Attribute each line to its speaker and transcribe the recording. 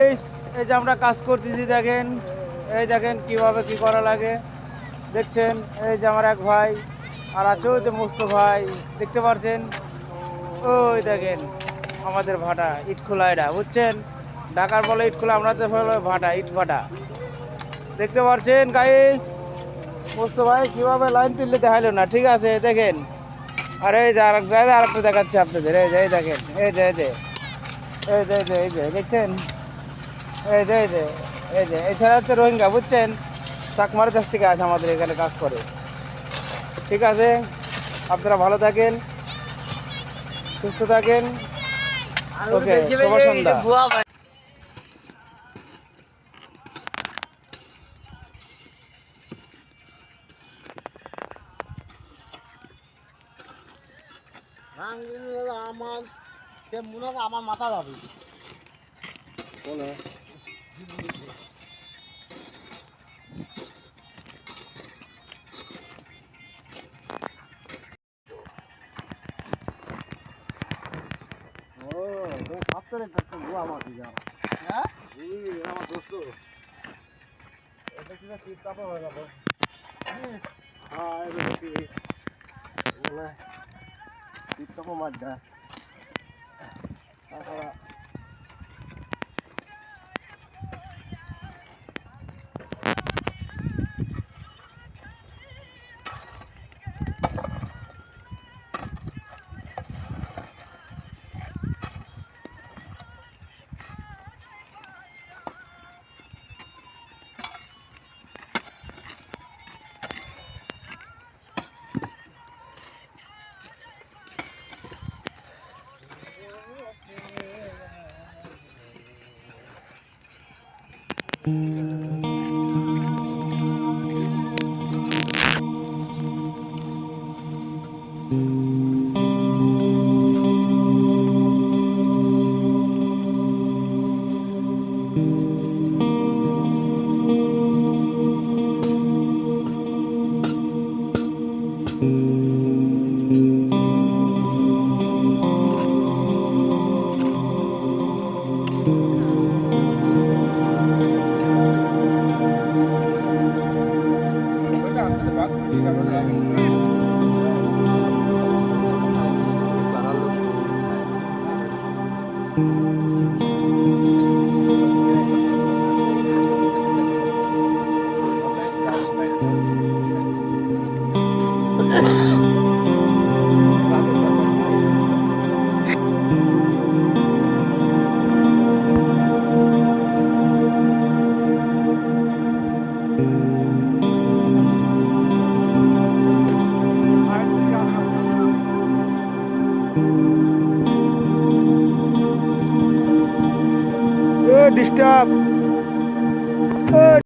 Speaker 1: এই যে আমরা কাজ করতেছি, দেখেন এই দেখেন কিভাবে কি করা লাগে দেখছেন। এই যে আমার এক ভাই আর আছে ওই যে মস্ত ভাই, দেখতে পাচ্ছেন। ওই দেখেন আমাদের ভাটা ইট খোলা, এটা বুঝছেন, ঢাকার বলে ইট খোলা, আমরা তো বলে ভাটা, ইট ভাটা। দেখতে পাচ্ছেন গাইস, মস্ত ভাই কিভাবে লাইন তুললে দেখাইলো না, ঠিক আছে দেখেন। আর এই যে আরেকটা দেখাচ্ছে আপনাদের, এই যে এই দেখেন, এই যে এই যে এই যে এই যে এই যে দেখছেন, এই যে এই যে এই যে এছাড়া হচ্ছে রোহিঙ্গা, বুঝছেন, চাকমার দেশ থেকে আছে আমাদের এখানে কাজ করে। ঠিক আছে, আপনারা ভালো থাকেন, সুস্থ থাকেন। ওকে, শুভ সন্ধ্যা।
Speaker 2: আমার সে মনে হয় আমার মাথা যাবে বলে ও তুমি সপ্তাহে একটা বুয়া মাটি যা হ্যাঁ আমার দোস্ত এটা কি শীত তাপা হয়ে গেল। হ্যাঁ এটা কি বলে শীত তাপা মাঠ যায় তাছাড়া
Speaker 1: ডিস্টার্ব